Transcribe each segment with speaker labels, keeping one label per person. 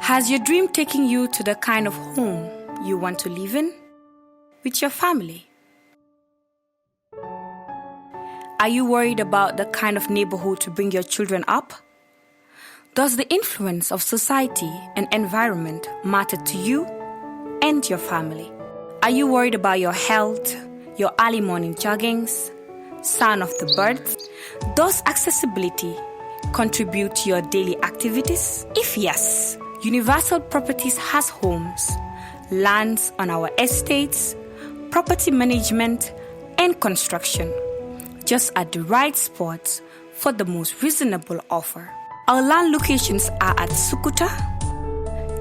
Speaker 1: Has your dream taken you to the kind of home you want to live in? With your family? Are you worried about the kind of neighborhood to bring your children up? Does the influence of society and environment matter to you and your family? Are you worried about your health, your early morning joggings, sound of the birds? Does accessibility contribute to your daily activities? If yes, Universal Properties has homes, lands on our estates, property management, and construction, just at the right spots for the most reasonable offer. Our land locations are at Sukuta,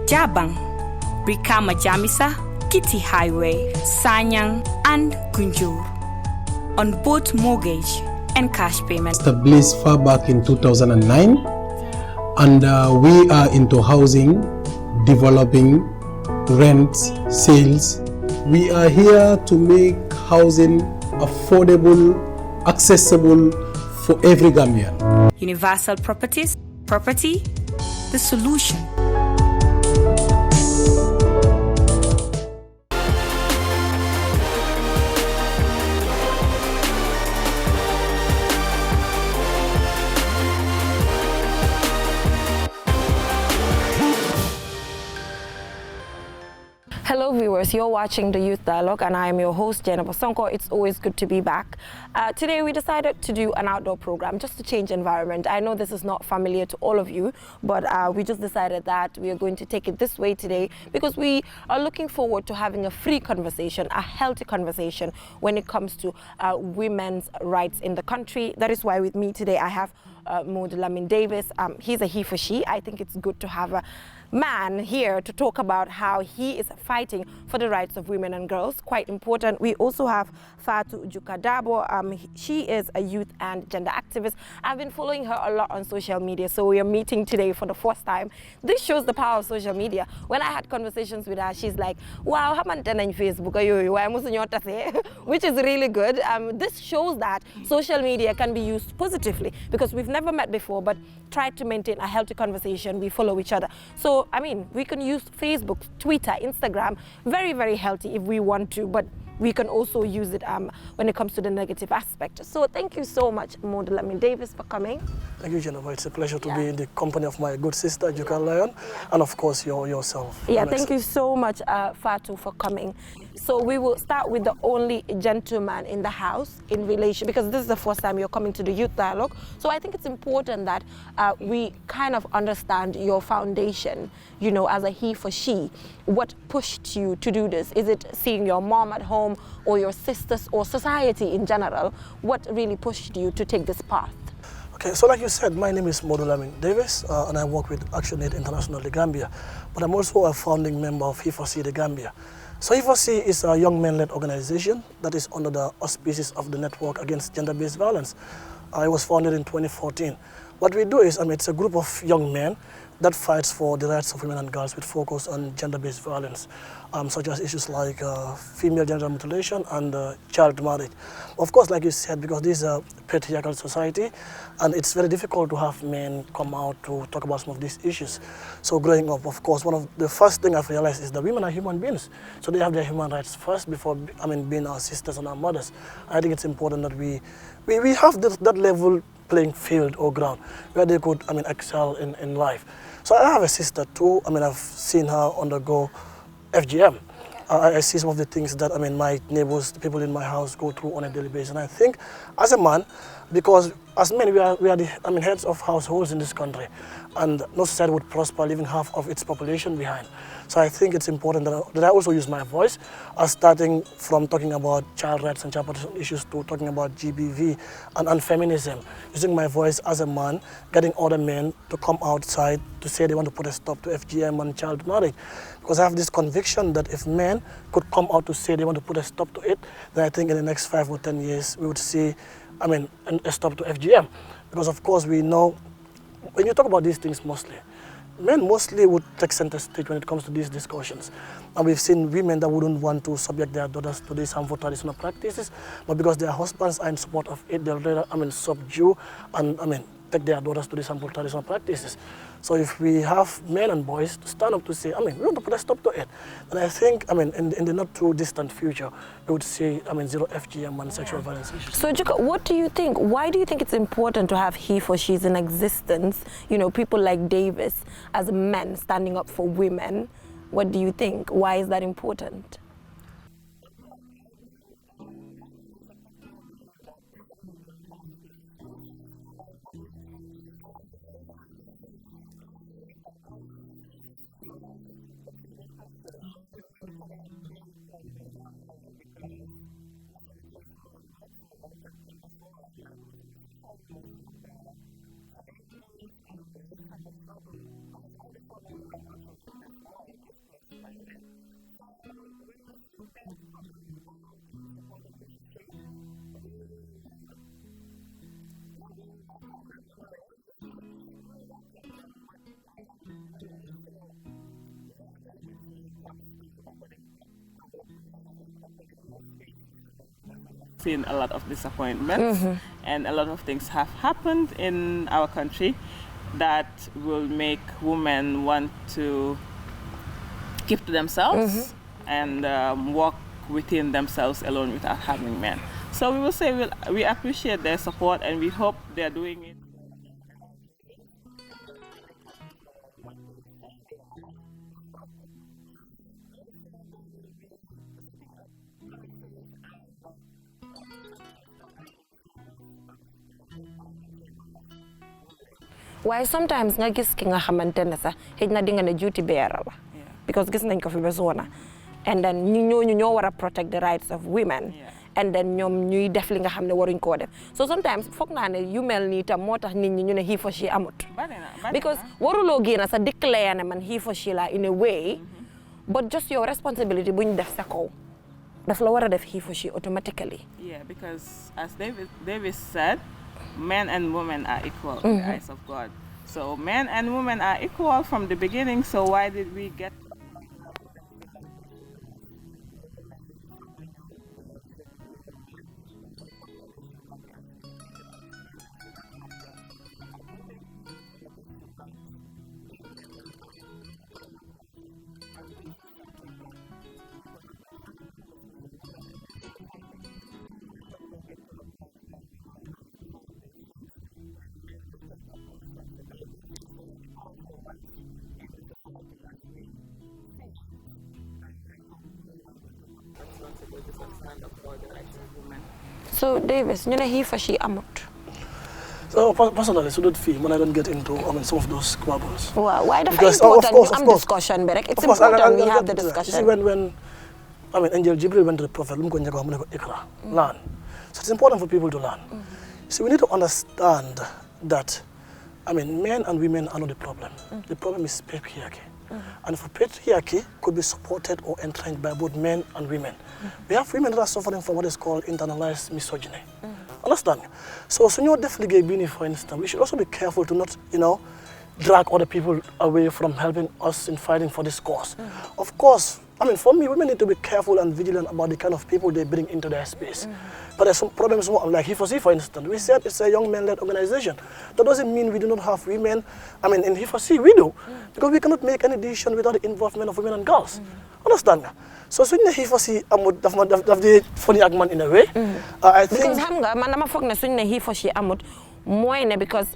Speaker 1: Jabang, Brikama Jamisa, Kitty Highway, Sanyang, and Gunjur, on both mortgage and cash payment.
Speaker 2: Established far back in 2009, and we are into housing, developing, rents, sales. We are here to make housing affordable, accessible for every Gambian.
Speaker 1: Universal Properties, property, the solution.
Speaker 3: Hello viewers, you're watching the Youth Dialogue and I am your host Jennifer Sonko. It's always good to be back. Today we decided to do an outdoor program just to change environment. I know this is not familiar to all of you, but we just decided that we are going to take it this way today because we are looking forward to having a free conversation, a healthy conversation when it comes to women's rights in the country. That is why with me today I have Maud Lamin Davis. He's a he for she. I think it's good to have a man here to talk about how he is fighting for the rights of women and girls. Quite important. We also have Fatu Jukadabo. She is a youth and gender activist. I've been following her a lot on social media, so we are meeting today for the first time. This shows the power of social media. When I had conversations with her, she's like, wow, hamantan on Facebook, which is really good. This shows that social media can be used positively because we've never met before, but tried to maintain a healthy conversation. We follow each other. So, I mean, we can use Facebook, Twitter, Instagram, very, very healthy if we want to, but we can also use it when it comes to the negative aspect. So thank you so much, Maud Lamin Davis, for coming.
Speaker 4: Thank you, Jennifer. It's a pleasure to be in the company of my good sister, Juka Lion, and of course yourself.
Speaker 3: Yeah, Alexa. Thank you so much, Fatu, for coming. So we will start with the only gentleman in the house in relation, because this is the first time you're coming to the Youth Dialogue. So I think it's important that we kind of understand your foundation, you know, as a he for she. What pushed you to do this? Is it seeing your mom at home or your sisters or society in general? What really pushed you to take this path?
Speaker 4: Okay, so like you said, my name is Maud Lamin Davis, and I work with Action Aid International, the Gambia. But I'm also a founding member of He4C, the Gambia. So He4C is a young men-led organization that is under the auspices of the Network Against Gender-Based Violence. It was founded in 2014. What we do is, it's a group of young men that fights for the rights of women and girls with focus on gender-based violence, such as issues like female genital mutilation and child marriage. Of course, like you said, because this is a patriarchal society, and it's very difficult to have men come out to talk about some of these issues. So growing up, of course, one of the first things I've realized is that women are human beings. So they have their human rights first before, being our sisters and our mothers. I think it's important that we have that level playing field or ground where they could, excel in life. So I have a sister too. I've seen her undergo FGM. I see some of the things that my neighbors, the people in my house go through on a daily basis. And I think as a man, because as men we are the heads of households in this country, and no society would prosper leaving half of its population behind. So I think it's important that I also use my voice, starting from talking about child rights and child protection issues to talking about GBV and feminism. Using my voice as a man, getting other men to come outside to say they want to put a stop to FGM and child marriage. Because I have this conviction that if men could come out to say they want to put a stop to it, then I think in the next 5 or 10 years we would see a stop to FGM. Because of course we know, when you talk about these things mostly, men mostly would take center stage when it comes to these discussions. And we've seen women that wouldn't want to subject their daughters to these harmful traditional practices, but because their husbands are in support of it, they'll rather, subdue and, take their daughters to these harmful traditional practices. So if we have men and boys to stand up to say, we want to put a stop to it. And I think, in the not too distant future, we would see, zero FGM and sexual violence issues.
Speaker 3: So, Jika, what do you think? Why do you think it's important to have he for she's in existence? You know, people like Davis as men standing up for women. What do you think? Why is that important?
Speaker 5: Seen a lot of disappointments, and a lot of things have happened in our country that will make women want to keep to themselves and walk within themselves alone without having men. So we will say we appreciate their support and we hope they're doing it.
Speaker 3: Why sometimes nga gis ki nga xamantene sax xej na di nga ne duty bearer la because gis nañ ko fi bezona and then ñu ñoo wara protect the rights of women and then ñom ñuy def li nga xamne waruñ ko def so sometimes fokk na ne yu mel ni tam motax nit ñi ñu ne he for she amut because warulo gëna sa declare ne man he for she la in a way but just your responsibility buñ def sa ko daf la wara def he for she automatically.
Speaker 5: Yeah, because as Davis said, men and women are equal in the eyes of God. So men and women are equal from the beginning, so why did we get...
Speaker 3: So Davis, you know he for she amut.
Speaker 4: So personally, so don't feel when I don't get into some of those squabbles.
Speaker 3: Wow, why the
Speaker 4: because,
Speaker 3: important
Speaker 4: of course.
Speaker 3: Discussion, Berek? It's important we have the discussion.
Speaker 4: See, when Angel Jibril went to the Prophet, learn. So it's important for people to learn. See, we need to understand that, men and women are not the problem. The problem is patriarchy. And for patriarchy could be supported or entrenched by both men and women. We have women that are suffering from what is called internalized misogyny. Understand? So you definitely get for instance, we should also be careful to not, drag other people away from helping us in fighting for this cause. Of course, for me, women need to be careful and vigilant about the kind of people they bring into their space. But there's some problems, like He4C, for instance. We said it's a young man-led organization. That doesn't mean we do not have women. In He4C, we do. Because we cannot make any decision without the involvement of women and girls. Understand? So, in the He4C, the funny argument in a way. I think...
Speaker 3: Because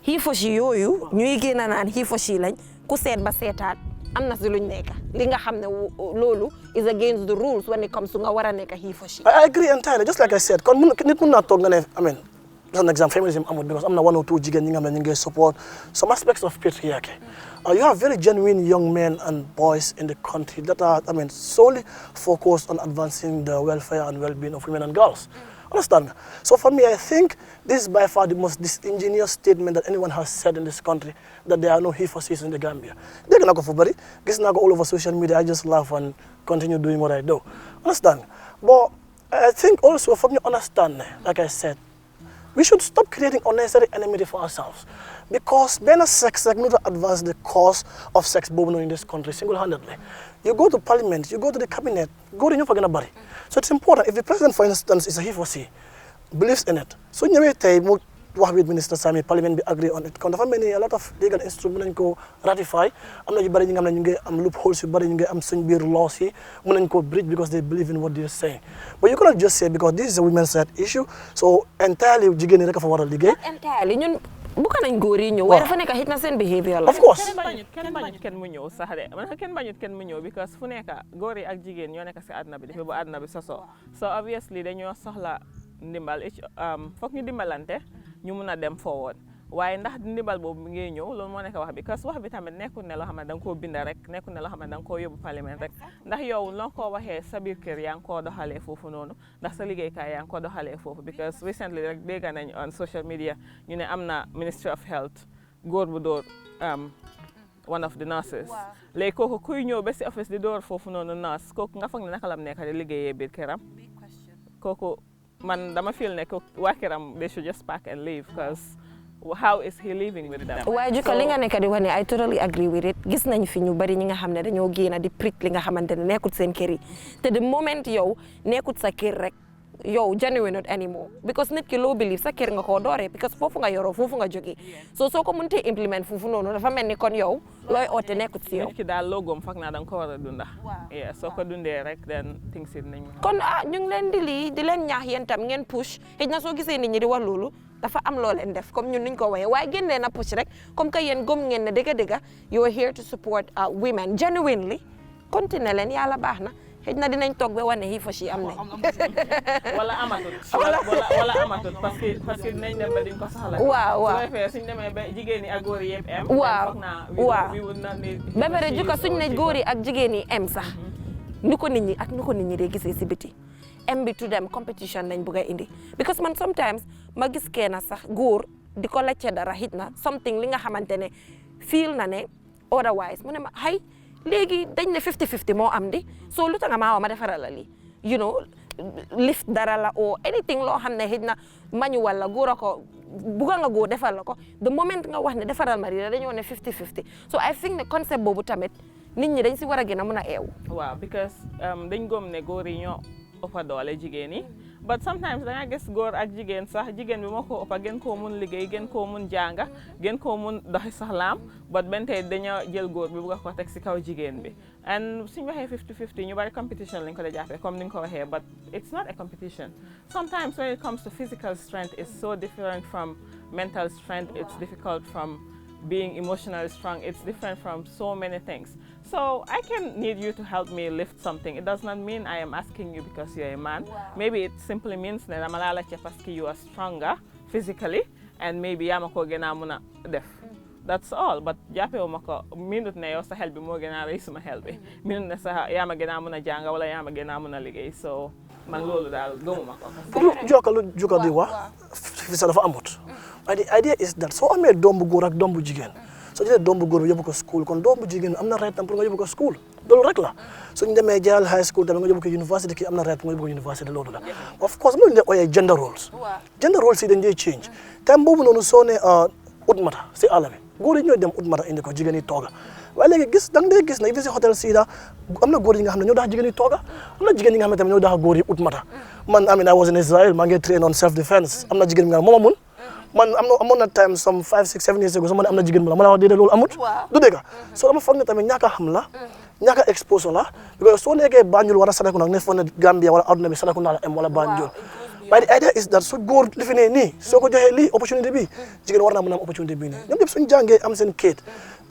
Speaker 3: He4C, you again and He4C, like, ku seet ba seetaat am na si luñ nekk li nga xam ne loolu is against the rules when it comes to nga war a nekk he for she.
Speaker 4: I agree entirely, just like I said. Kon nit mun naa toog nga ne just an example, feminism amut because am na one or two jigéen ñi nga xam ne ñu ngi support some aspects of patriarchy. You have very genuine young men and boys in the country that are solely focused on advancing the welfare and well-being of women and girls. Understand? So for me, I think this is by far the most disingenuous statement that anyone has said in this country, that there are no He4Cs in the Gambia. They're going to go for body. This now go all over social media. I just laugh and continue doing what I do. Understand? But I think also from your understanding, like I said, we should stop creating unnecessary enmity for ourselves. Because being a sex not to advance the cause of sex booming in this country single-handedly. You go to parliament, you go to the cabinet, go to your body. So it's important. If the president, for instance, is a He4C, believes in it. So in your time, wax with Minister Sami Parliament bi agree on it kon dafa mel ni a lot of legal instruments nañ ko ratify am na yu bëri ñi nga xam ne ñu ngi am loopholes yu bëri ñu ngi am suñ biir laws yi mën nañ ko bridge because they believe in what they are saying but you cannot just say because this is a women's right issue so entirely jigéen ñi rek a fa war a liggéey
Speaker 3: entirely ñun bu ko nañ góor yi ñëw waaye dafa nekk xit na seen behavior la
Speaker 4: of course
Speaker 5: kenn bañut kenn mu ñëw sax de man kenn bañut kenn mu ñëw because fu nekk góor yi ak jigéen ñoo nekk si àdduna bi depuis bu àdduna bi sosoo so obviously dañoo soxla ndimbal foog ñu dimbalante ñu mun a dem forward waaye ndax ndimbal boobu mi ngi ñëw loolu moo nekk wax bi parce que wax bi tamit nekkul ne loo xam ne da nga koo binda rek nekkul ne loo xam ne da nga koo yóbbu parlement rek ndax yow loo ko waxee sa biir kër yaa ngi koo doxalee foofu noonu ndax sa liggéeykaay yaa ngi koo doxalee foofu because recently rek dégg nañ on social media ñu ne am na Ministry of Health góor bu dóor one of the nurses léegi kooku kuy ñëw ba si office di dóor foofu noonu nurse kooku nga foog ne naka lam nekk di liggéeyee biir këram kooku man dama feel ne ko waa këram they should just pack and leave because how is he living with them
Speaker 3: waaye jikko li nga nekk di wax ne I totally agree with it gis nañ fi ñu bari ñi nga xam ne dañoo génn di prick li nga xamante ne nekkut seen kër yi te the moment yow nekkut sa kër rek yow genuine not anymore because nit ki loo believe sa kër nga koo dooree because foofu nga yoroo foofu nga jógee soo ko mëntee implement foofu noonu dafa mel ni kon yow looy oote nekkut si yow
Speaker 5: nit ki daal logoom foog naa da nga ko war a dunda yeah soo ko dundee rek then things it nañ
Speaker 3: kon ñu ngi leen di leen ñaax yéen tam ngeen push xëy na soo gisee nit ñi di wax loolu dafa am loo leen def comme ñun niñ ko waxee waaye gën leen a push rek comme que yéen gëm ngeen ne dëgg-dëgg you are here to support women genuinely continue leen yàlla baax na xëy na dinañ toog ba wane he for she am nañ
Speaker 5: wala amatut parce que dinañ dem ba diñ ko soxla
Speaker 3: waaw
Speaker 5: su defee suñ demee ba jigéen ñi ak góor yi yëpp em
Speaker 3: waaw ba pare jukka suñ ne góor yi ak jigéen yi em sax nu ko nit ñi dee gisee si biti em bi to them competition lañ bëgg a indi because man sometimes ma gis kenn sax góor di ko lecce dara hit na something li nga xamante ne feel na ne otherwise mu ne ma hay léegi dañ ne 50-50 moo am di soo lu tax nga maa ma defaral la lii you know lift dara la or anything loo xam ne hit na manual la góor a ko bugga nga góor defal la ko the moment nga wax ne defaral ma lii dañoo ne 50-50 so I think ne concept boobu tamit nit ñi dañ si war a gën a mën a eewu
Speaker 5: waaw because dañ gëm ne góor yi ñoo ëppa doole jigéen yi but sometimes da nga gis góor ak jigéen sax jigéen bi moo ko ëppa gën koo mun liggéey gën koo mun jànga gën koo mun doxi soxlaam but bentey dañoo jël góor bi bugg ko teg si kaw jigéen bi and suñu waxee 50-50 ñu bari competition lañ ko da jàppee comme ni nga ko waxee but it's not a competition sometimes when it comes to physical strength it's so different from mental strength it's difficult from being emotionally strong it's different from so many things so I can need you to help me lift something it does not mean I am asking you because you're a man maybe it simply means that dama la laajte parce que you are stronger physically and maybe yaa ma ko gën a mun a def that's all but jàppewu ma ko minute ne yow sa xel bi moo gën a rëy suma xel bi minute ne sa yaa ma gën a mun a jàng wala yaa ma gën a mun a liggéey so man loolu daal gëmuma ko
Speaker 4: lu jokka di wax fi sa dafa amut the idea is that soo amee doom bu góor ak doom bu jigéen soo jëlee doom bu góor bi yóbbu ko school kon doom bu jigéen am na right tam pour nga yóbbu ko school loolu rek la suñu demee jàll high school tamit nga yóbbu ko university kii am na right pour nga yóbbu ko university loolu la of course am na lu ñu ooyee gender roles yi dañ dee change tam boobu noonu soo ne ut mata si àll bi góor yi ñooy dem ut mata indi ko jigéen yi tooga waaye léegi da nga dee gis na even si hôtel Sida am na góor yi nga xam ne ñoo tax jigéen yi tooga am na jigéen yi nga xam ne tamit ñoo tax góor yi ut mata man I was in Israel maa ngi train on self defense am na jigéen bi nga moom amul man amoon na time some 5-6-7 years ago so ma ne am na jigéen bu la ma la wax déedéet loolu amut du dëgg so dama foog ne tamit ñàkk a xam la ñàkk a expose la because soo nekkee Banjul wala Serekunda ne foog ne Gambia wala àdduna bi Serekunda la am wala Banjul waaye the idea is that su góor li fi ne nii soo ko joxee lii opportunité bi jigéen war naa mën a am opportunité bii nii ñoom ñëpp suñu jàngee am seen kayit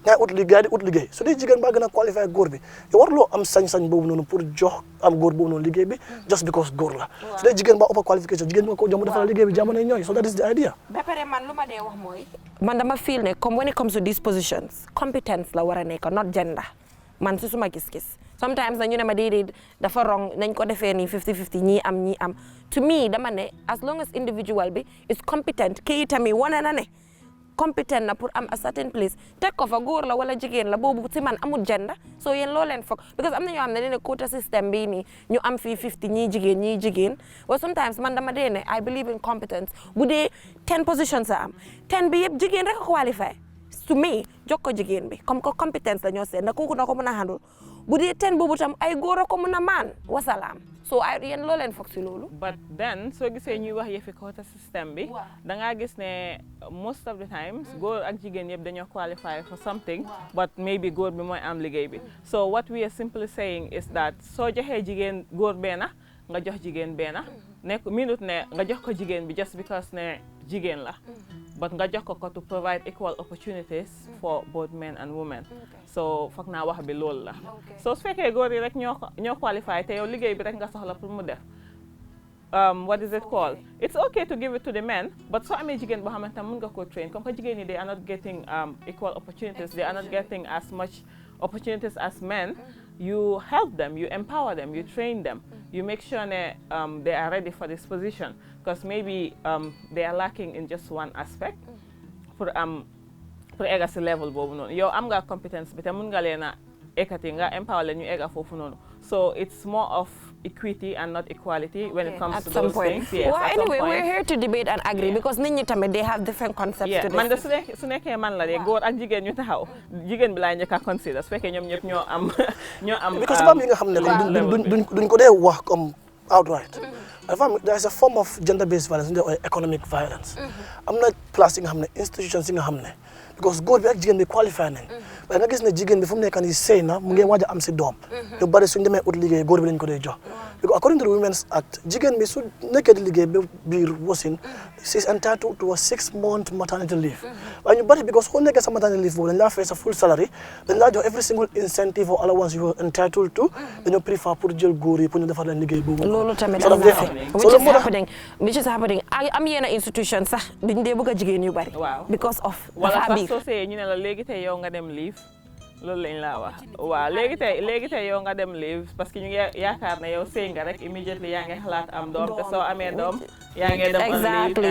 Speaker 4: ngay ut liggéey di ut liggéey su dee jigéen baa gën a qualifié góor bi yow warloo am sañ-sañ boobu noonu pour jox am góor boobu noonu liggéey bi just because góor la su dee jigéen baa ëpp qualification jigéen bi nga ko jox mu defal liggéey bi jamono ñooy so that is the idea
Speaker 3: ba pare man lu ma dee wax mooy man dama feel ne comme when it comes to these positions competence la war a nekk not gender man si suma gis-gis sometimes dañu ne ma déedéet dafa wrong nañ ko defee nii 50-50 ñii am to me dama ne as long as individual bi is competent kayitam yi wane na ne competent na pour am a certain place teg ko fa góor la wala jigéen la boobu si man amul gender so yéen loo leen foog because am na ñoo xam ne dina quota system bii nii ñu am fii 50 ñii jigéen well sometimes man dama dee ne I believe in competence bu dee 10 positions a am 10 bi yëpp jigéen rek a qualify to me jokko jigéen bi comme que compétence la ñoo seet na kooku na ko mën a handle bu dee 10 boobu tam ay góor a ko mën a maan wasalaam so ay yéen loo leen foog si loolu.
Speaker 5: but then soo gisee ñuy wax yëfi quota system bi da ngaa gis ne most of the times góor ak jigéen yëpp dañoo qualify for something but maybe góor bi mooy am liggéey bi so what we are simply saying is that soo joxee jigéen góor benn nga jox jigéen benn nekk minute ne nga jox ko jigéen bi just because ne jigéen la but nga jox ko to provide equal opportunities for both men and women so foog naa wax bi loolu la so su fekkee góor yi rek ñoo qualify te yow liggéey bi rek nga soxla pour mu def what is it called it's okay to give it to the men but soo amee jigéen boo xamante ne mën nga ko train comme que jigéen ñi they are not getting equal opportunities they are not getting as much opportunities as men you help them, you empower them, you train them, you make sure they are ready for this position because maybe they are lacking in just one aspect pour egga si level boobu noonu yow am nga competence bi te mun nga leen a ekkati nga empower leen ñu egga foofu noonu so it's more of equity and not equality when it comes to those things. Yes,
Speaker 3: well, anyway, we're here to debate and agree because nit ñi tamit they have different concepts to this.
Speaker 5: Man de su nekkee man la de góor ak jigéen ñu taxaw jigéen bi laa njëkk a consider su fekkee ñoom ñëpp ñoo am
Speaker 4: because dafa am yi nga xam ne duñ ko dee wax comme outright there is a form of gender based violence or economic violence am na place yi nga xam ne institutions yi nga xam ne because góor bi ak jigéen bi qualify nañ waaye nga gis ne jigéen bi fu mu nekk nii sëy na mu ngi waaj a am si doom ñu bari suñ demee ut liggéey góor bi lañ ko dee jox because according to the Women's Act jigéen bi su nekkee di liggéey ba biir wasin she is entitled to a 6-month maternity leave waaye ñu bari because soo nekkee sa maternity leave boobu dañ laa fay sa full salary dañ laa jox every single incentive or allowance you are entitled to dañoo préfère pour jël góor yi pour ñu defar leen liggéey boobu
Speaker 3: loolu tamit which is happening am yenn institution sax duñ dee bëgg a jigéen yu bari because of
Speaker 5: soo see ñu ne la léegi tey yow nga dem leave loolu lañ laa wax waaw léegi tey yow nga dem leave parce que ñu ngi yaakaar ne yow sëy nga rek immediately yaa ngi xalaat am doom te soo amee doom yaa ngi dem
Speaker 3: exactly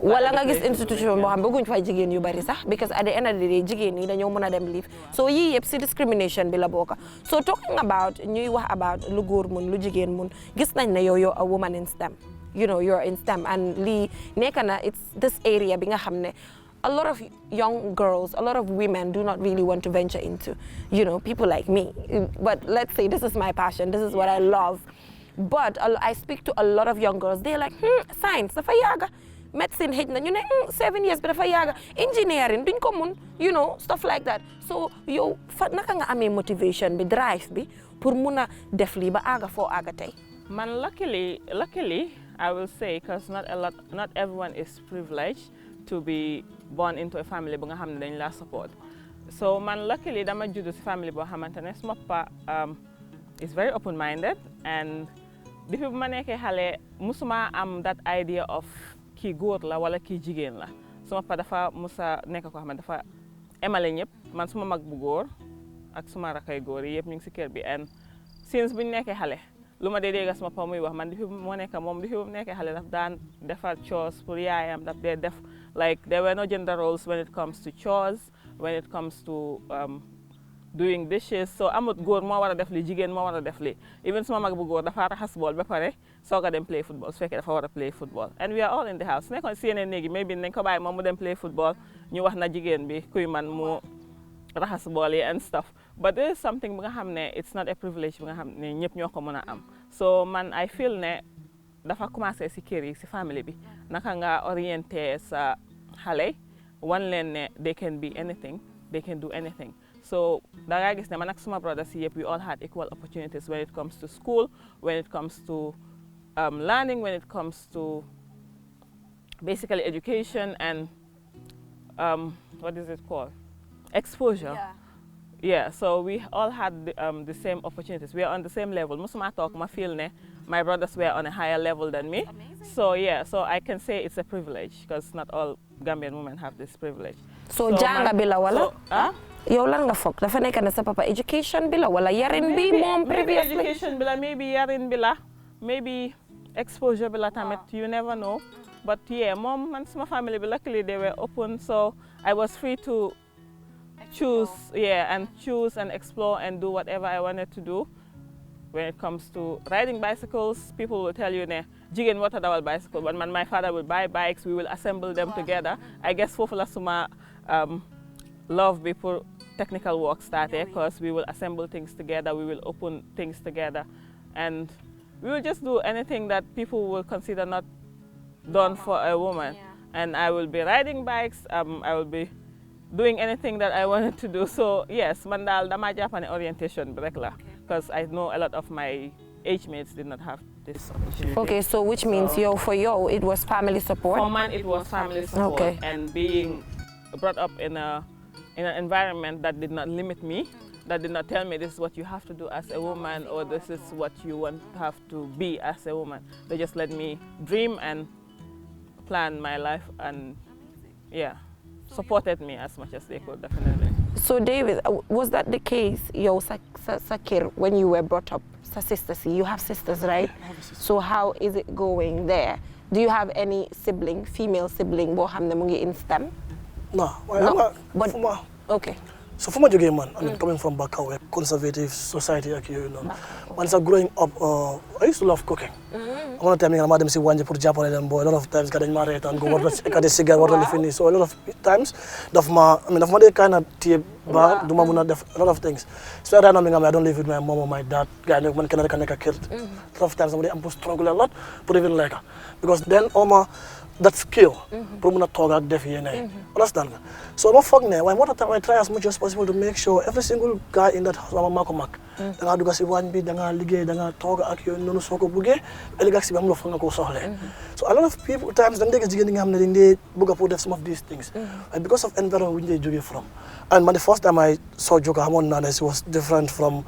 Speaker 3: wala nga gis institution boo xam bëgguñ fay jigéen yu bari sax because at the end of the day jigéen ñi dañoo mën a dem leave so yii yëpp si discrimination bi la bokk so talking about ñuy wax about lu góor mun lu jigéen mun gis nañ ne yow a woman in STEM you know you're in STEM and lii nekk na it's this area bi nga xam ne a lot of young girls, a lot of women do not really want to venture into, you know, people like me. But let's say this is my passion, this is what I love. But I speak to a lot of young girls, they're like, science, dafa yaga. Medicine, 7 years, but dafa yaga. Engineering, duñ ko mun, you know, stuff like that. So, yow, naka nga amee motivation bi, drive bi, pour muna def li ba aga fo aga tay?
Speaker 5: Man, luckily, I will say, because not everyone is privileged to be born into a family bu nga xam ne dañ la support so man luckily dama juddu si family boo xamante ne suma papa is very open minded and depuis bu ma nekkee xale musuma am that idea of kii góor la wala kii jigéen la suma papa dafa musa nekk ko xam ne dafa emale ñëpp man suma mag bu góor ak suma rakay góor yi yëpp ñu ngi si kër bi and since bu ñu nekkee xale lu ma dee dégg suma papa muy wax man depuis bu ma nekk moom depuis bu mu nekkee xale daf daan defar chores pour yaayam daf dee def like there were no gender roles when it comes to chores when it comes to doing dishes so amut góor moo war a def li jigéen moo war a def li even suma mag bu góor dafa raxas bool ba pare soog a dem play football su fekkee dafa war a play football and we are all in the house nekkoon si yeneen néegi maybe nañ ko bàyyi moom mu dem play football ñu wax na jigéen bi kuy man mu raxas bool yi and stuff but there is something bi nga xam ne it's not a privilege bi nga xam ne ñëpp ñoo ko mën a am so man I feel ne dafa commencé si kër yi si famille bi naka nga orienté sa xale wan leen ne they can be anything they can do anything so da nga gis ne man ak suma brothers si yëpp we all had equal opportunities when it comes to school when it comes to learning when it comes to basically education and what is it called exposure yeah so we all had the same opportunities we are on the same level musuma talk ma feel ne my brothers were on a higher level than me. Amazing. So yeah, so I can say it's a privilege because not all Gambian women have this privilege.
Speaker 3: So janga bila wala? Yow lan nga fokk dafa nekk na sa papa education bila wala yarin bi mom previously?
Speaker 5: Maybe education bila, maybe yarin bila, maybe exposure bila tamit, you never know. But yeah, mom and my family, luckily they were open, so I was free to choose, and explore and do whatever I wanted to do. When it comes to riding bicycles, people will tell you, jigen wata dawal bicycle, but my father will buy bikes, we will assemble them together. I guess fofula suma love before technical work started, because we will assemble things together, we will open things together, and we will just do anything that people will consider not done for a woman. And I will be riding bikes, I will be doing anything that I wanted to do. So yes, mandal dama Japan orientation regular, because I know a lot of my age mates did not have this opportunity.
Speaker 3: Okay, so which means for you it was family support?
Speaker 5: For man, it was family support,
Speaker 3: okay.
Speaker 5: And being brought up in an environment that did not limit me, that did not tell me this is what you have to do as a woman, or this is what you want to have to be as a woman. They just let me dream and plan my life, and yeah, supported me as much as they could, definitely.
Speaker 3: So David, was that the case, Sakir, when you were brought up? Sisters, you have sisters, right?
Speaker 4: I have a sister.
Speaker 3: So how is it going there? Do you have any sibling, female sibling, bo xamne mu ngi in STEM?
Speaker 4: No,
Speaker 3: but okay.
Speaker 4: So from a man, I mean, coming from Bakaw, a conservative society, you know. When I was growing up, I used to love cooking. I want to tell me, I'm madam, see one day put Japan and boy. A lot of times, getting married and go to cigar, water finish. So a lot of times, my kind of tea bar, do mama a lot of things. So I don't live with my mom or my dad. Guy, man, can I killed. A lot of times, I'm struggle a lot, but even like because then that skill, understand? So I'm I try as much as possible to make sure every single guy in that house, I'm a makomak. Danga duga si one bit, danga ligay, danga toga akyo nono soko buge, eligak si bamlo fanga ko sohle. So a lot of people times they buga put some of these things, and because of environment where they joge from. And the first time I saw Joka Hamon Nanes was different from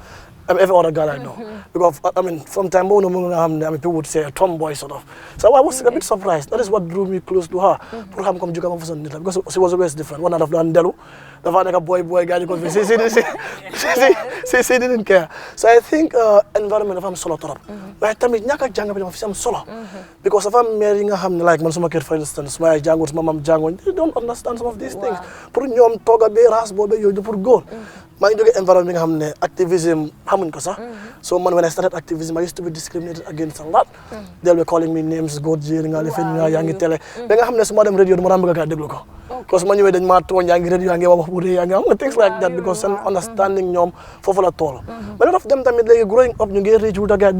Speaker 4: every other girl I know. Because from time on, people would say a tomboy sort of. So I was a bit surprised. That is what drew me close to her. Because she was always different. One out of Landelu, the one boy guy, she didn't care. So I think environment of I'm solo torop. But I nyaka janga but I'm solo. Because if I'm marrying a ham like Mansuma kid, for instance, my jango, my mom jango, they don't understand some of these things. Put nyom toga be ras bobe you put go. My environment hamne activism hamun ko sa. So when I started activism, I used to be discriminated against a lot. They were calling me names, God jeering, Alifin, Yangi Tele. Then I have some radio, Moramaga de Bloco. Because when you were in Marto, Yangi radio, things like that, because understanding them for at all. But a lot of them, growing up, you get rich with a guy,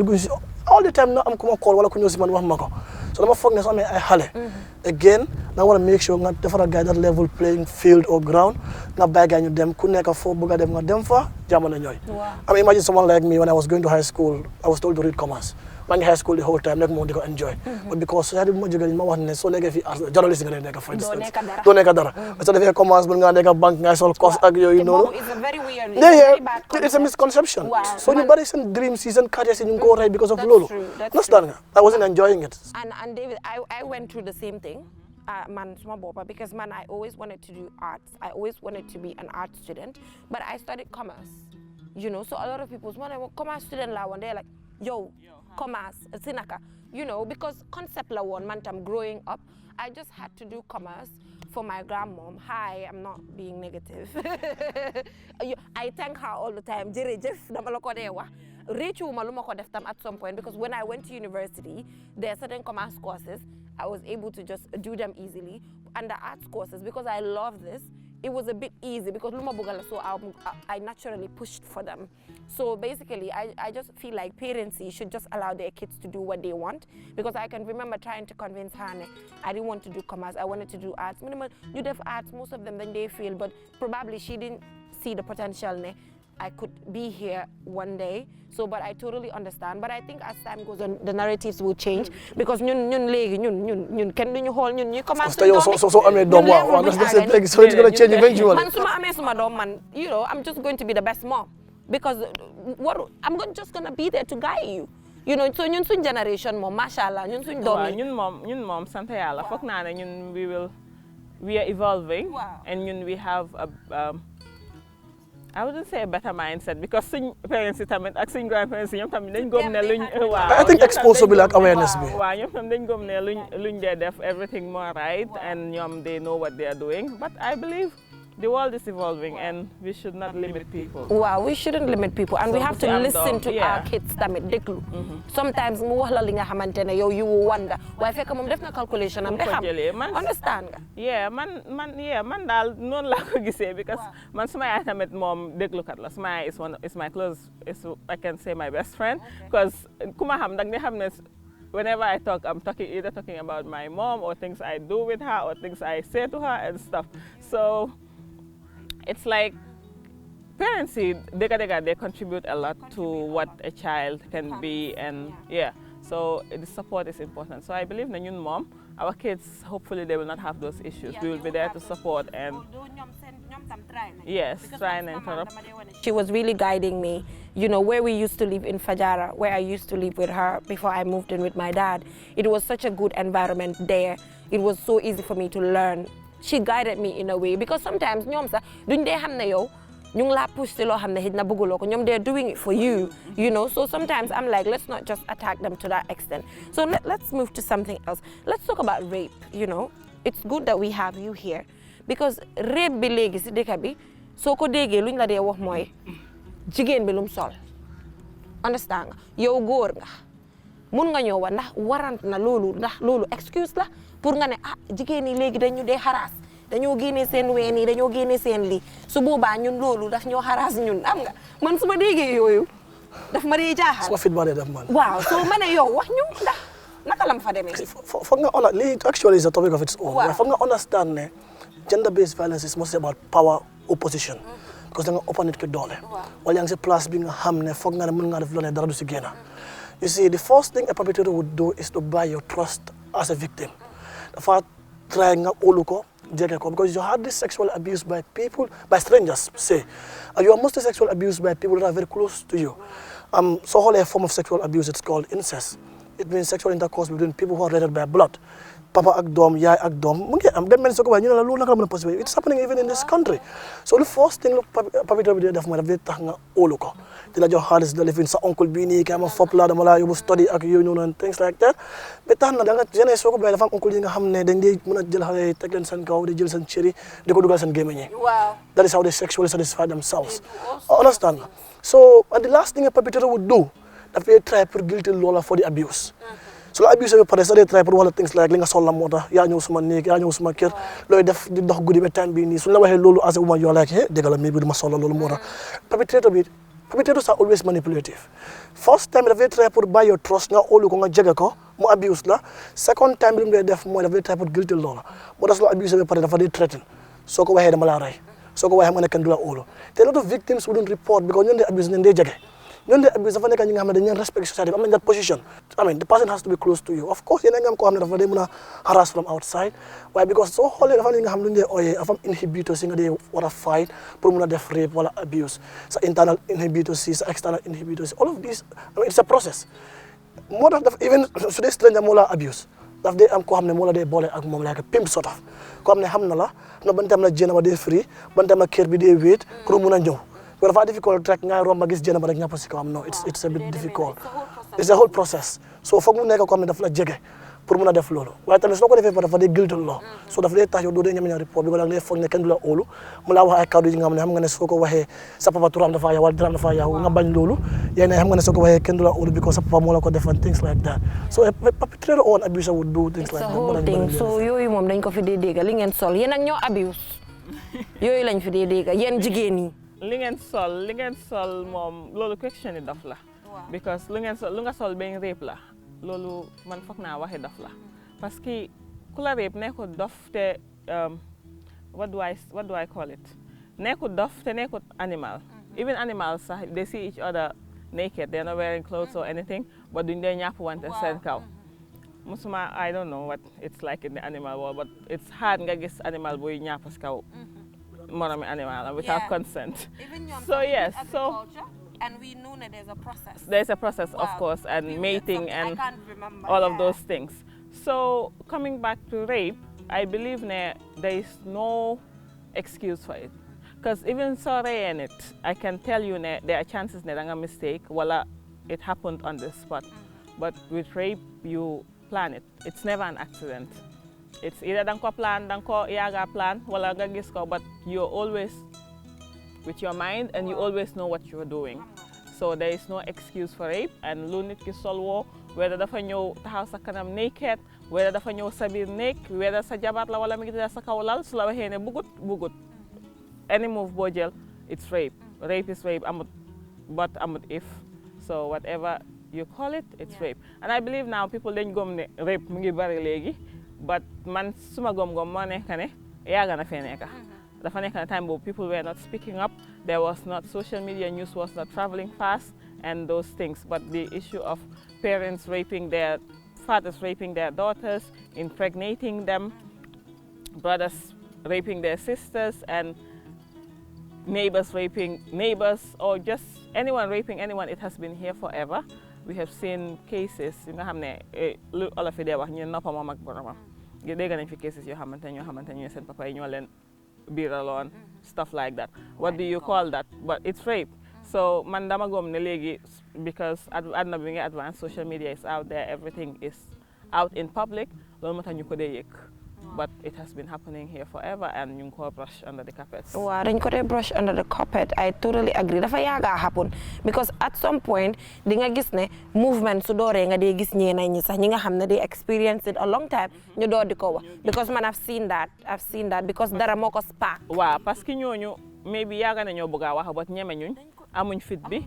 Speaker 4: all the time now I'm coming call wala kunyo si man mako. So I'm focus on I hale. Again, I want to make sure nga defara guy that level playing field or ground. Na bagay ñu dem ku nekk fo bëgga dem nga dem fa jamono ñoy. I mean imagine someone like me when I was going to high school, I was told to read commerce. When high school the whole time nek mo diko enjoy. But because I did mo jogal ma wax ne so nekk fi journalist nga nekk for instance. Do nekk dara. So defé commerce bu nga nekk bank nga sol course ak yoy noonu.
Speaker 3: It's a very weird.
Speaker 4: It's a misconception.
Speaker 3: Wow.
Speaker 4: So you bury some dream season careers and you go right because of Lolo. Understand? I wasn't enjoying it.
Speaker 3: And David, I went through the same thing. Because I always wanted to do arts. I always wanted to be an art student, but I studied commerce. You know, so a lot of people when I was commerce student la one, they're like, yo, commerce, sinaka. You know, because concept la one month I'm growing up, I just had to do commerce for my grandmom. Hi, I'm not being negative. I thank her all the time. At some point, because when I went to university, there are certain commerce courses I was able to just do them easily. And the arts courses, because I love this, it was a bit easy because so I naturally pushed for them. So basically, I just feel like parents should just allow their kids to do what they want, because I can remember trying to convince her, I didn't want to do commerce, I wanted to do arts. You do arts, most of them, then they fail, but probably she didn't see the potential. I could be here one day. So, but I totally understand. But I think as time goes on, the narratives will change because so I'm
Speaker 4: it's going to change eventually.
Speaker 3: You know, I'm just going to be the best mom because I'm just going to be there to guide you. You know, so ñun suñ generation mom mashallah ñun suñ doom
Speaker 5: ñun mom sant yalla fokk na ne ñun we are evolving and ñun we have a I wouldn't say a better mindset because suñ parents tamit ak suñ grandparents ñom tamit dañ gom ne luñ
Speaker 4: I think exposure bi like awareness bi
Speaker 5: ñom tam dañ gom ne luñ dé def everything more right and ñom they know what they are doing, but I believe the world is evolving and we should not limit people.
Speaker 3: Wow, we shouldn't limit people, and
Speaker 5: So
Speaker 3: we have to listen to our kids tamit déglu. Sometimes mu wax la li nga xamantene yow you wonder waaye fekk moom def na calculation am de xam understand nga.
Speaker 5: Yeah, man daal noonu laa ko gisee because man suma yaay tamit moom déglukat la. Suma yaay is my close, I can say my best friend because ku ma xam dag nga xam ne whenever I talk, I'm either talking about my mom or things I do with her or things I say to her and stuff. So it's like parents, they contribute a lot to what a child can be, and so the support is important. So I believe that ñun mom, our kids, hopefully they will not have those issues. We will be there to support and try and interrupt.
Speaker 3: She was really guiding me, you know, where we used to live in Fajara, where I used to live with her before I moved in with my dad. It was such a good environment there. It was so easy for me to learn. She guided me in a way because sometimes ñoom sax duñ dee xam ne yow ñu ngi laa push ci loo xam ne xëy na bëgguloo ko ñoom they're doing it for you, you know. So sometimes I'm like, let's not just attack them to that extent. So let's move to something else. Let's talk about rape, you know. It's good that we have you here because rape bi léegi ci dëkk bi soo ko déggee luñ la dee wax mooy jigéen bi lum sol. Understand nga yow góor nga mun nga ñëw ndax warant na loolu ndax loolu excuse la pour nga ne jigéen yi léegi dañu dee harass dañoo génne seen ween yi dañoo génne seen lii su boobaa ñun loolu daf ñoo harass ñun am nga man su ma déggee yooyu daf ma dee jaaxal.
Speaker 4: suma fit ba dee def man.
Speaker 3: waaw soo ma ne yow wax ñu ndax naka lam fa demee.
Speaker 4: foog nga lii actually is a topic of its own. waaw foog nga understand ne gender based violence is mostly about power opposition. because da nga ëpp nit ki doole. wala yaa ngi si place bi nga xam ne foog nga ne mën nga def loo ne dara du si génn. You see, the first thing a perpetrator would do is to buy your trust as a victim. Dafa try nga olu ko jege ko because you had this sexual abuse by people, by strangers, say. You are mostly sexual abuse by people that are very close to you. So whole a form of sexual abuse, it's called incest. It means sexual intercourse between people who are related by blood. Papa ak doom, yaay ak doom. Mu ngi am dem mel ni soo ko waxee ñu ne la loolu naka la mën a possible. It's happening even in this country. So the first thing perpetrator bi def mooy daf tax nga olu ko. Dila jox xaalis da lifin sa oncle bii nii kay ma fop la dama la yóbbu study ak yooyu noonu and things like that. Ba tax na da nga jeunesse soo ko bàyyi dafa am oncle yi nga xam ne dañ dee mën a jël xale yi teg leen seen kaw di jël seen cëri di ko dugal seen gémmiñ yi. Wow. That is how they sexually satisfy themselves. Understand? So and the last thing a perpetrator would do, dafay try pour guilty loola for the abuse. So la abuse bi pare sa day try pour wala things like li nga sol la moo tax yaa ñëw suma néeg yaa ñëw suma kër looy def di dox guddi ba time bi nii suñu la waxee loolu as a woman you're like dégg la mais bi du ma sol la loolu moo tax perpetrators are always manipulative. First time dafay try pour buy your trust nga óolu ko nga jege ko mu abuse la. Second time bi lu mu def mooy dafay try pour guilty loola moo tax su la abuse bi pare dafa di threaten soo ko waxee dama laa rey soo ko waxee xam nga ne kenn du la óolu te a lot of victims wouldn't report because ñoom de abuse ñoom de jege ñoom de abuse dafa nekk ñi nga xam ne dañu leen respect society am nañ that position. I mean the person has to be close to you. Of course yéen a ngi am koo xam ne dafa dee mën a harass from outside waaye because soo xoolee dafa am li nga xam lu ñu dee ooyee dafa am inhibitors yi nga dee war a fight pour mën a def rape wala abuse sa internal inhibitors yi sa external inhibitors yi all of these I mean it's a process moo tax daf even su dee stranger moo la abuse daf dee am koo xam ne moo la dee boole ak moom like a pimp sort of koo xam ne xam na la ban tam la jéem a dee free ban tam la kër bi dee wéet pour mën a ñëw. But if I difficult track ngay romba gis jëna ba rek ñapp ci kawam no it's a bit difficult. It's a whole process. So foog mu nekk ko xam ne daf la jege pour mën a def loolu waaye tamit soo ko defee dafa dee guilty law so daf lay tax yow doo dee ñeme ñoo report bi wala ngay foog ne kenn du la óolu mu laa wax ay kàddu yi nga xam ne soo ko waxee sa papa turam dafa yaw wala dram dafa yaw nga bañ loolu yéen xam nga ne soo ko waxee kenn du la óolu because sa papa moo la ko def and things like that so a perpetrator or an abuser would do things like that.
Speaker 3: So yooyu moom dañ ko fi dee dégg li ngeen sol yéen ak ñoo abuse yooyu lañ fi dee dégg yéen jigéen ñi
Speaker 5: li ngeen sol moom loolu question yi dof la because lu nga sol being rape la loolu man foog naa waxi dof la parce que ku la rape nekkul dof te what do I call it nekkul dof te nekkul animal even animals sax they see each other naked they're not wearing clothes or anything but duñ dee ñàpp wante seen kaw musuma I don't know what it's like in the animal world but it's hard nga gis animal buy ñàpp si kaw moromi animal without consent. So yes, and we know that there's a process. There's a process, of course, and mating and all of those things. So coming back to rape, I believe there is no excuse for it. Because even sorry in it, I can tell you there are chances that a mistake, voila, it happened on the spot. But with rape, you plan it. It's never an accident. It's either danko plan, danko yaga plan, wala nga gis ko, but you're always with your mind and you always know what you're doing. So there is no excuse for rape, and lu nit ki solwo, whether dafa ñëw taxaw sa kanam naked, whether dafa ñëw sa biir néeg, whether sa jabar la wala mi ngi tëdd sa kaw lal, su la waxee ne bugut. Any move boo jël, it's rape. Rape is rape, but amut if. So whatever you call it, it's rape. And I believe now people dañ gom ne rape mu ngi bari léegi, but man suma gom-gom moo nekk ne yaaga na fee nekka. Dafa nekk na time boobu people were not speaking up, there was not social media, news was not traveling fast, and those things. But the issue of parents raping their fathers raping their daughters, impregnating them, brothers raping their sisters, and neighbors raping neighbors, or just anyone raping anyone, it has been here forever. We have seen cases, you know, all of it there, you know, papa mag boromam. They're going to cases you haven't you said papa you know beer alone, stuff like that. What do you call that? But it's rape. So man dama gom ne legi, because adna being advanced, social media is out there, everything is out in public. But it has been happening here forever, and you can brush under the carpet.
Speaker 3: Wow, then you brush under the carpet. I totally agree. That's yaga happen because at some point, dinga gisne movement sudore nga de gis ñe na ñi sax ñi nga xamne they experience it a long time ñu do di ko wax because man I've seen that because dara moko spark.
Speaker 5: Waaw parce que ñoñu maybe yaga nañu bëgga wax but ñeme ñuñ amuñ fit bi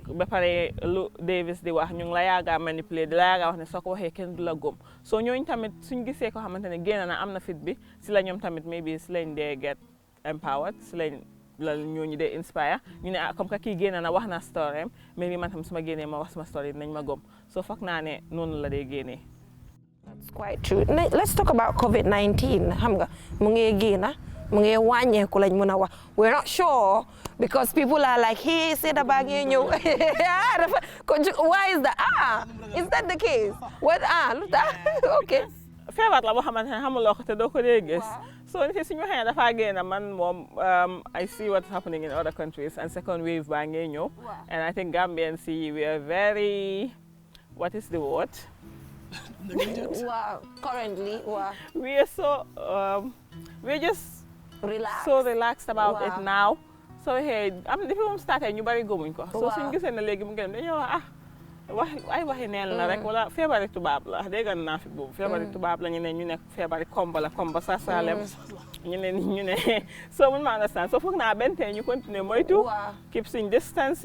Speaker 5: ba pare lu Davis di wax ñu ngi la yaaga manipuler di la yaaga wax ne soo ko waxee kenn du la gëm so ñooñu tamit suñ gisee ko xamante ne génn na am na fit bi si la ñoom tamit maybe si lañ dee get empowered si lañ la ñooñu dee inspire ñu ne comme que kii génn na wax na story am maybe man tam su ma génnee ma wax sama story nañ ma gëm so foog naa ne noonu la dee génnee.
Speaker 3: That's quite true. Let's talk about COVID-19 xam nga mu ngi génn we're not sure because people are like, hey, say the bag you. Why is that? Is that the case? What? Okay.
Speaker 5: Feebar la boo xamante ne xamuloo ko te doo ko dee gis. So nit yi suñu waxee dafa génn man moom I see what's happening in other countries and second wave baa ngee ñëw. And I think Gambians we are very, what is the word?
Speaker 3: Wow. Currently, wow.
Speaker 5: We are so, we're just
Speaker 3: relaxed.
Speaker 5: So relaxed about it now. So hey, the people started ñu bari gëmuñ ko. So suñu gisee ne léegi mu ngi dem dañoo wax ay waxi neen la rek wala feebari tubaab la dégg naa fi boobu feebari tubaab la ñu ne ñu ne feebari komba sa salem ñu ne so mun ma understand so foog naa bente ñu continuer moytu keep suñ distance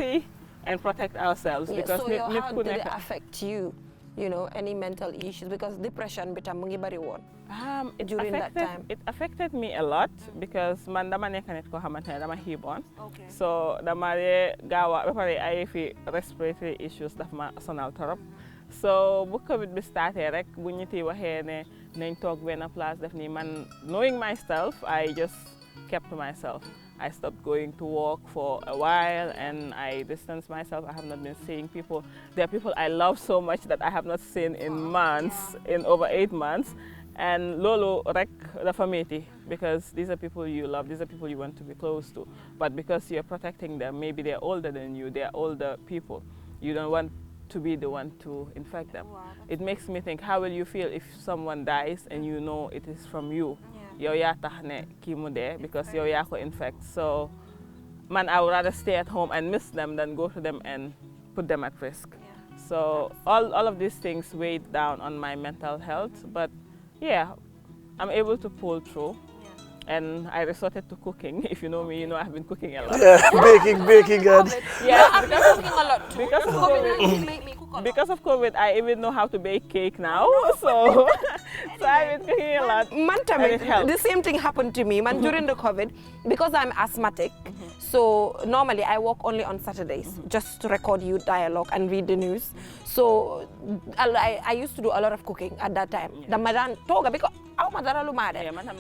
Speaker 5: and protect ourselves because nit ku nekk
Speaker 3: how did it affect you? You know, any mental issues because depression bitam mu ngi bari woon during that time.
Speaker 5: It affected me a lot because man dama nekk nit ko xamante ne dama xiiboon so dama dee gaaw a ba pare ay fi respiratory issues daf ma sonal torop so bu Covid bi starté rek bu ñiti waxee ne nañ toog benn place def ni man knowing myself I just kept to myself. I stopped going to work for a while and I distanced myself. I have not been seeing people. There are people I love so much that I have not seen in months, in over 8 months. And lolo rek the family because these are people you love, these are people you want to be close to. But because you're protecting them, maybe they're older than you, they're older people. You don't want to be the one to infect them. It makes me think, how will you feel if someone dies and you know it is from you? Yow yaa tax ne kii mu dee because yow yaa ko infect so man I would rather stay at home and miss them than go to them and put them at risk. So all of these things weighed down on my mental health but yeah I'm able to pull through and I resorted to cooking. If you know me, you know I've been cooking a lot.
Speaker 4: Yeah, baking and
Speaker 5: yeah,
Speaker 3: I've been cooking a lot too.
Speaker 5: Because of COVID, I even know how to bake cake now. So I've been cooking a lot.
Speaker 3: The same thing happened to me during the COVID because I'm asthmatic. So normally I work only on Saturdays just to record youth dialogue and read the news. So I used to do a lot of cooking at that time. Because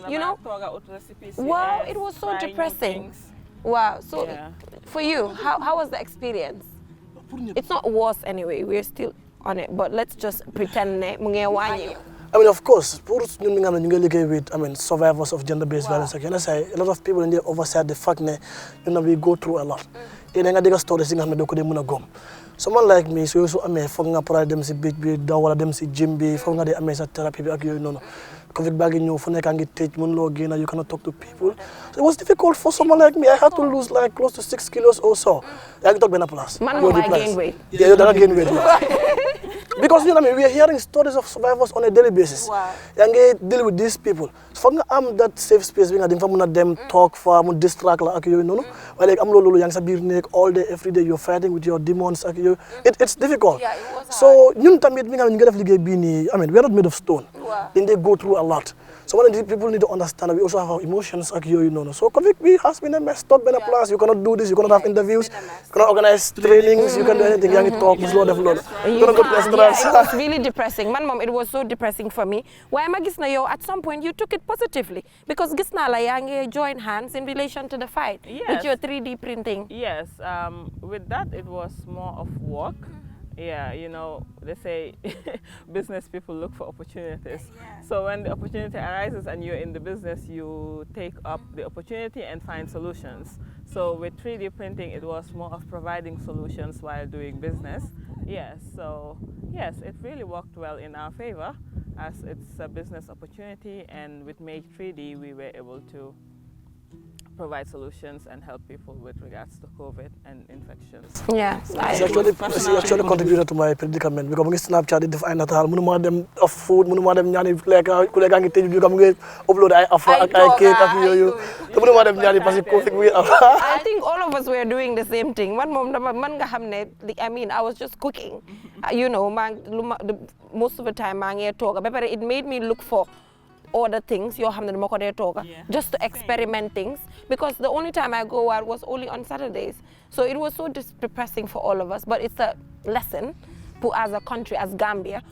Speaker 3: you know, wow, it was so depressing. Wow, so for you, how was the experience? It's not worse anyway, we're still on it, but let's just pretend I
Speaker 4: mean, of course, with survivors of gender-based violence. Like, a lot of people in there oversight the fact that we go through a lot. Someone like me, so I mean, for them si beach, them si gym, for them therapy. COVID bag in your phone, I can get take again, you cannot talk to people. So it was difficult for someone like me. I had to lose like close to 6 kilos or so. I can talk about plus.
Speaker 3: Man, I gain weight.
Speaker 4: Yeah, you don't gain weight. Because you know, I mean, we are hearing stories of survivors on a daily basis.
Speaker 3: Wow.
Speaker 4: And they deal with these people. So for me, that safe space, being them talk for, distract like you know. Like I'm lolo yang sabir all day, every day. You're fighting with your demons. It's difficult.
Speaker 3: Yeah, it was
Speaker 4: so you I mean, we are not made of stone.
Speaker 3: Wow.
Speaker 4: Then they go through a lot. So one of the people need to understand that we also have our emotions. You know. So COVID has been a mess. Talk been a plus. You cannot do this. You cannot have interviews. You cannot organize trainings. You can do anything. You can talk. You cannot go to restaurants.
Speaker 3: It was really depressing. Man, mom, it was so depressing for me. Why am I gisna yo? At some point, you took it positively because gisna la yang join hands in relation to the fight with your 3D printing.
Speaker 5: Yes, with that it was more of work. Yeah, you know, they say business people look for opportunities. So when the opportunity arises and you're in the business, you take up the opportunity and find solutions. So with 3D printing, it was more of providing solutions while doing business. Yes, so yes, it really worked well in our favor as it's a business opportunity, and with Make 3D, we were able to provide solutions and help people with regards to COVID and infections.
Speaker 3: Yeah,
Speaker 4: she actually contributed to my predicament because when Snapchat it define that munu dem of food, munu dem ñani kulega ngi tej juga ngi upload ay afa ak ay cake ak yoyu. Te munu dem ñani parce que COVID wi
Speaker 3: I think all of us were doing the same thing. Man mom man nga xamne I mean I was just cooking. You know, most of the time ma ngi toga. But it made me look for other things just to experiment things, because the only time I go out was only on Saturdays. So it was so depressing for all of us, but it's a lesson as a country, as Gambia,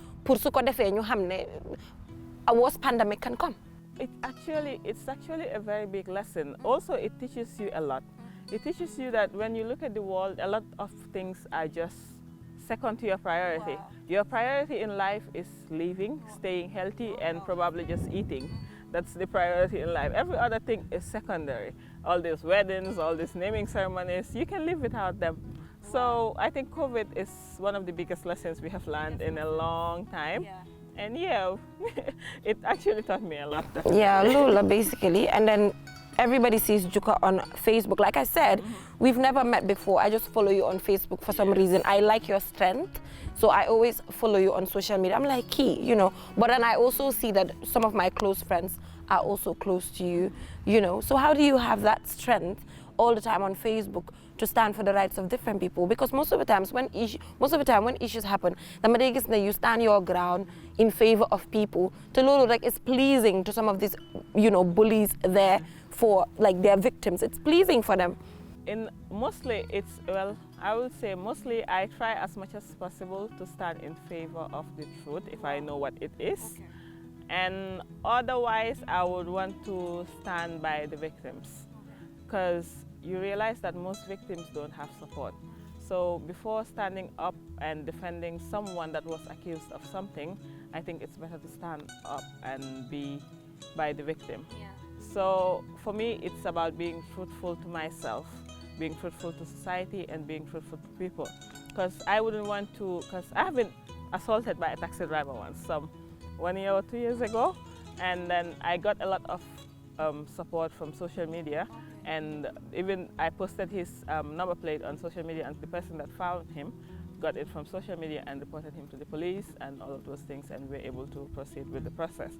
Speaker 3: a worse pandemic can come.
Speaker 5: It's actually a very big lesson. Also, it teaches you a lot. It teaches you that when you look at the world, a lot of things are just second to your priority. Wow. Your priority in life is living, staying healthy, and probably just eating. That's the priority in life. Every other thing is secondary. All these weddings, all these naming ceremonies, you can live without them. So I think COVID is one of the biggest lessons we have learned in a long time. And yeah, it actually taught me a lot.
Speaker 3: Yeah, Lula, basically. And then everybody sees Juka on Facebook. Like I said, we've never met before. I just follow you on Facebook for some reason. I like your strength, so I always follow you on social media. I'm like, you know. But then I also see that some of my close friends are also close to you, you know. So how do you have that strength all the time on Facebook to stand for the rights of different people? Because most of the time when issues happen, you stand your ground in favor of people. To Lolo, like, it's pleasing to some of these, you know, bullies there for like their victims. It's pleasing for them.
Speaker 5: Mostly I would say mostly I try as much as possible to stand in favor of the truth if I know what it is. Okay. And otherwise I would want to stand by the victims, because you realize that most victims don't have support. So before standing up and defending someone that was accused of something, I think it's better to stand up and be by the victim. Yeah. So for me, it's about being truthful to myself, being truthful to society, and being truthful to people. Because I wouldn't want to, because I have been assaulted by a taxi driver once, 1 year or 2 years ago. And then I got a lot of support from social media. And even I posted his number plate on social media, and the person that found him got it from social media and reported him to the police and all of those things, and we were able to proceed with the process.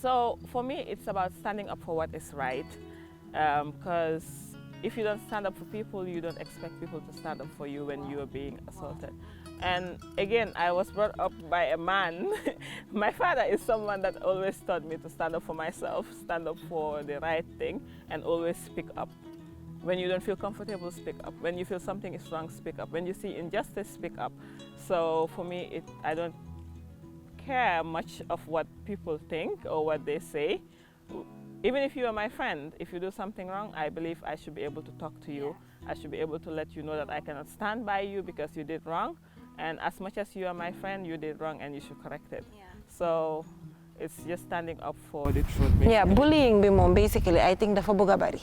Speaker 5: So for me, it's about standing up for what is right, because if you don't stand up for people, you don't expect people to stand up for you when you are being assaulted. And again, I was brought up by a man. My father is someone that always taught me to stand up for myself, stand up for the right thing, and always speak up. When you don't feel comfortable, speak up. When you feel something is wrong, speak up. When you see injustice, speak up. So for me, I don't care much of what people think or what they say. Even if you are my friend, if you do something wrong, I believe I should be able to talk to you. I should be able to let you know that I cannot stand by you because you did wrong. And as much as you are my friend, you did wrong and you should correct it. Yeah. So it's just standing up for the truth. Basically.
Speaker 3: Yeah, bullying, basically, I think the Fabugabari.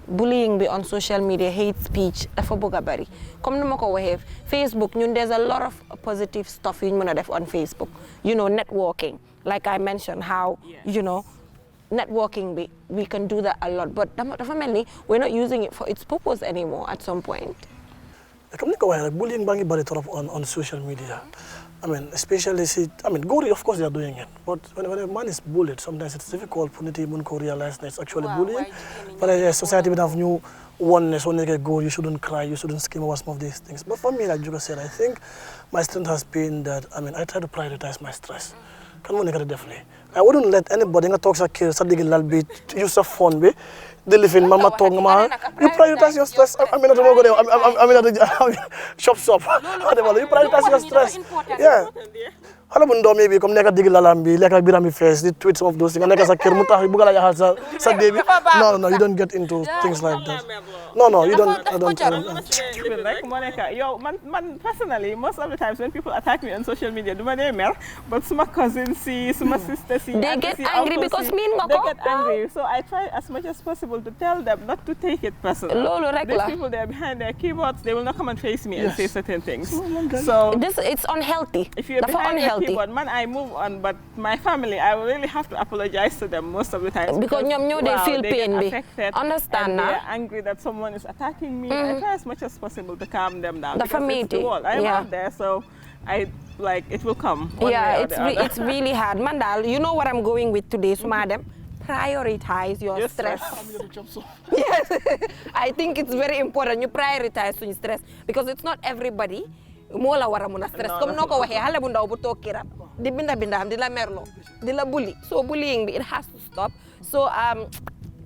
Speaker 3: bullying be on social media, hate speech, dafa bëgg bari. Comme numa ko waxee Facebook, ñun there's a lot of positive stuff you mëna def on Facebook. You know, networking. Like I mentioned, how, you know, networking, we can do that a lot. But dafa melni we're not using it for its purpose anymore at some point.
Speaker 4: Comme niko waxee rek bullying bangi bari trop on social media. I mean, especially, Gori, of course, they are doing it. But when a man is bullied, sometimes it's difficult for them to realize that it's actually bullying. But society would have new oneness when they get go, you shouldn't cry, you shouldn't scream over some of these things. But for me, like Juga said, I think my strength has been that, I try to prioritize my stress. Definitely. I wouldn't let anybody talk to kids, use a phone, they live in Mama Tongma. You prioritize your stress. I'm at the shop. You prioritize your stress. Yeah. Halabundo maybe come neka digil lalambi, leka birami face, the tweets of those things. Neka sa kirmuta, bugala ya halsa sa baby. No, you don't get into things like that. No, you don't.
Speaker 5: Like Monica, man, personally, most of the times when people attack me on social media, do my name, but some cousins see, some sisters see,
Speaker 3: they get angry because me
Speaker 5: they get angry. So I try as much as possible to tell them not to take it personal. These people, they're behind their keyboards, they will not come and face me and say certain things. So
Speaker 3: it's unhealthy.
Speaker 5: If you're behind your keyboard, man, I move on, but my family, I will really have to apologize to them most of the time.
Speaker 3: Because they feel pain.
Speaker 5: Affected,
Speaker 3: understand
Speaker 5: and
Speaker 3: now?
Speaker 5: They're angry that someone is attacking me. I try as much as possible to calm them down. I'm out there, so it will come.
Speaker 3: It's really hard. Mandal, you know what I'm going with today, so madam? Prioritize your stress. Yes, I think it's very important. You prioritize your stress because it's not everybody. Mola wara muna stress. Comme noko waxe hale bu ndaw bu tok kiram di binda bindam di la merlo di la bully. So bullying it has to stop. So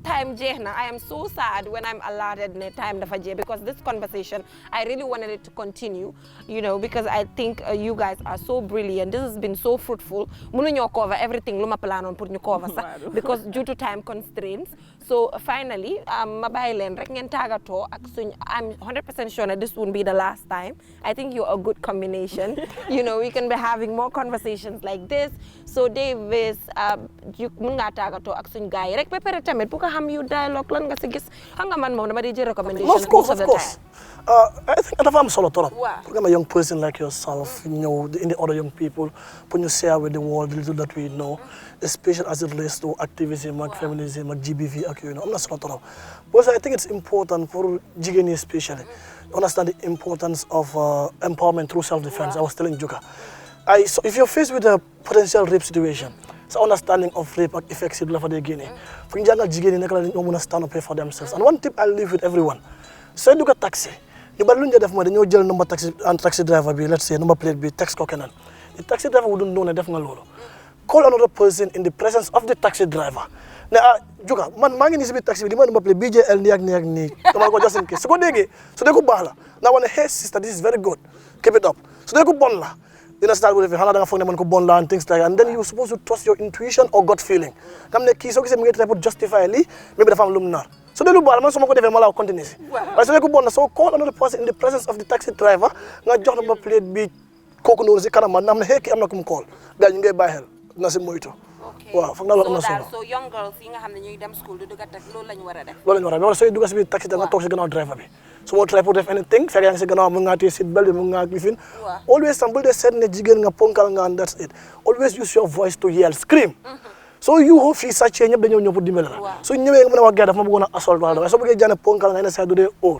Speaker 3: time jehna. I am so sad when I'm allotted time dafa je because this conversation I really wanted it to continue, you know, because I think you guys are so brilliant. This has been so fruitful. Munu ñoo cover everything luma plan on pour ñu cover sax because due to time constraints. So finally, ma bayi len rek ngeen tagato ak suñ I'm 100% sure that this won't be the last time. I think you're a good combination. You know, we can be having more conversations like this. So Davis, you mun nga tagato ak suñ gaay rek ba pare tamit bu ko xam you dialogue lan nga ci gis xam nga man mom dama di jël recommendation
Speaker 4: of course. I think I'm solo torop. I'm a young person like yourself, you know, in the other young people, when you share with the world the little that we know, especially as it relates to activism, feminism, GBV, you know, I'm not solo torop. But I think it's important for Jigeni especially, understand the importance of empowerment through self-defense. I was telling Joka, so if you're faced with a potential rape situation, so understanding of rape affects it for the Guinea. For young Jigeni, they don't stand up for themselves. And one tip I leave with everyone, say do a taxi. You better def mo dañu jël number taxi driver bi, let's say number plate bi text ko kenen. The taxi driver wouldn't know na def nga lolu. Call another person in the presence of the taxi driver. Ne Juga man ma ngi ni ci bi taxi bi di ma number plate BJL ni ak ni. Dama ko just in case. So ko déggé, so de ko baax la. Na wone hey sister, this is very good. Keep it up. So de ko bon la. Dina start with hala da nga fogné man ko bon la and things like that. And then you're supposed to trust your intuition or gut feeling. Kam ne ki so gisé mu ngi try to justify li, maybe dafa am lum nar. So they do bad, man. So I go continue. So they go so call another person in the presence of the taxi driver. Nga jox number plate bi koku no ci kanam man am na heki am na kum call. Gal ñu ngay bayel na ci moytu. Waaw foog na lo am na solo.
Speaker 3: So young girls yi nga xamne ñuy dem school du dugat ak loolu lañu wara def.
Speaker 4: Loolu lañu wara def. Wala soy dugg ci bi taxi da nga tok ci gannaaw driver bi. So mo try pour def anything, fekk yang ci gannaaw mu nga té seat belt mu nga lifin. Always some build set ne jigen nga ponkal nga and that's it. Always use your voice to yell, scream. So you ho fi sa ñep dañu ñëw pour dimbal la so ñëwé nga mëna wax gaay dafa ma bëggona assault wala so bëggé jane ponkal nga ina sa du dé or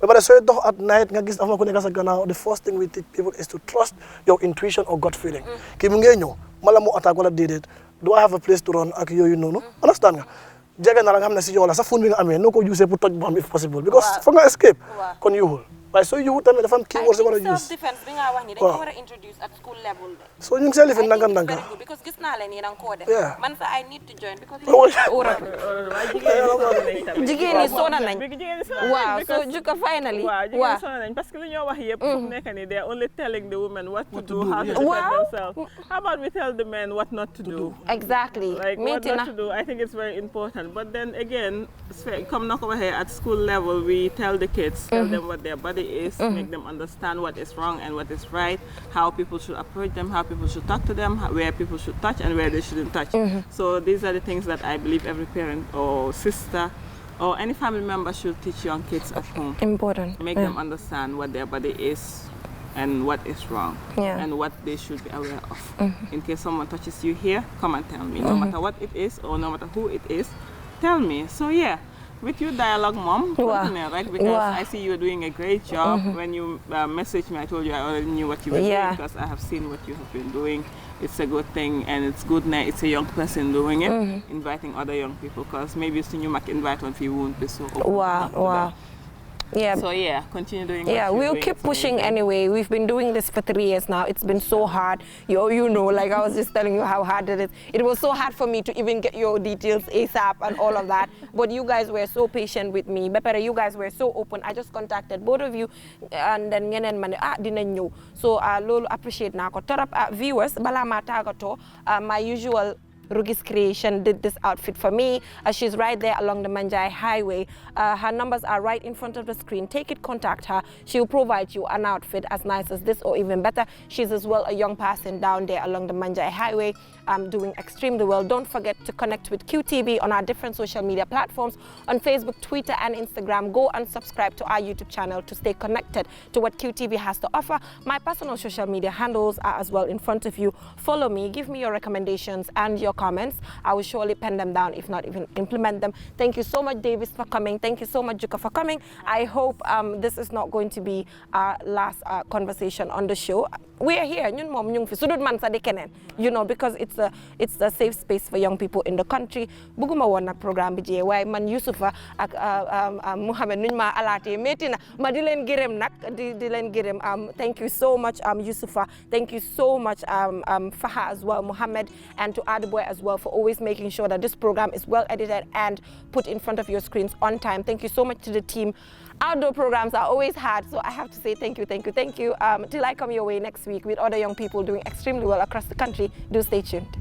Speaker 4: ba bare so dox at night nga gis dafa ko nekk sa gannaaw the first thing we teach people is to trust your intuition or gut feeling ki mu ngey ñëw mala mu attaque wala dédét do I have a place to run ak yoyu nonu understand nga jégé na la nga xamné ci yow la sa phone bi nga amé noko use pour toj bomb if possible because for nga escape kon you hol waaye so you tamit dafa am keywords wara use
Speaker 3: defense bi nga wax ni dañ ko wara introduce at school level
Speaker 4: so ñu ngi seen lifin ndànk
Speaker 3: because gis naa leen yéen a ngi koo def man sa I need to join because jigéen ñi sona nañ waaw so juka finally
Speaker 5: waaw sona nañ parce que lu ñoo wax yépp fu nekk ni they are only telling the women what to do how to defend themselves how about we tell the men what not to do
Speaker 3: exactly
Speaker 5: like what not to do I think it's very important but then again come na ko waxee at school level we tell the kids tell them what their body is make them understand what is wrong and what is right how people should approach them how people should talk to them where people should touch and where they shouldn't touch so these are the things that I believe every parent or sister or any family member should teach young kids at home.
Speaker 3: Important.
Speaker 5: Make them understand what their body is and what is wrong, and what they should be aware of. In case someone touches you here, come and tell me. No matter what it is or no matter who it is, tell me. So yeah, with you dialogue, Mom, continue, right? Because I see you're doing a great job. When you messaged me, I told you I already knew what you were doing because I have seen what you have been doing. It's a good thing, and it's good that it's a young person doing it, inviting other young people, because maybe it's you might invite one people won't be so open.
Speaker 3: Yeah.
Speaker 5: So yeah, continue doing.
Speaker 3: Yeah, we'll keep pushing anyway. We've been doing this for 3 years now. It's been so hard. You know, like I was just telling you how hard it is. It was so hard for me to even get your details ASAP and all of that. But you guys were so patient with me. But you guys were so open. I just contacted both of you, and then didn't know. So lolo appreciate na ko. Torop viewers, bala matagato. My usual Rugi's Creation did this outfit for me. She's right there along the Manjai Highway. Her numbers are right in front of the screen. Take it, contact her. She'll provide you an outfit as nice as this or even better. She's as well a young person down there along the Manjai Highway, doing extremely well. Don't forget to connect with QTV on our different social media platforms, on Facebook, Twitter, and Instagram. Go and subscribe to our YouTube channel to stay connected to what QTV has to offer. My personal social media handles are as well in front of you. Follow me, give me your recommendations and your comments. I will surely pen them down, if not even implement them. Thank you so much, Davis, for coming. Thank you so much, Juka, for coming. I hope this is not going to be our last conversation on the show. We are here, you know, because it's a safe space for young people in the country. Buguma wana program bi je way man Yusufa ak Muhammad nuñ ma alaté metina ma di len gërem nak di len gërem. Thank you so much Yusufa. Thank you so much Faha as well, Muhammad, and to Adboy as well, for always making sure that this program is well edited and put in front of your screens on time. Thank you so much to the team. Outdoor programs are always hard, so I have to say thank you. Till I come your way next week with other young people doing extremely well across the country. Do stay tuned.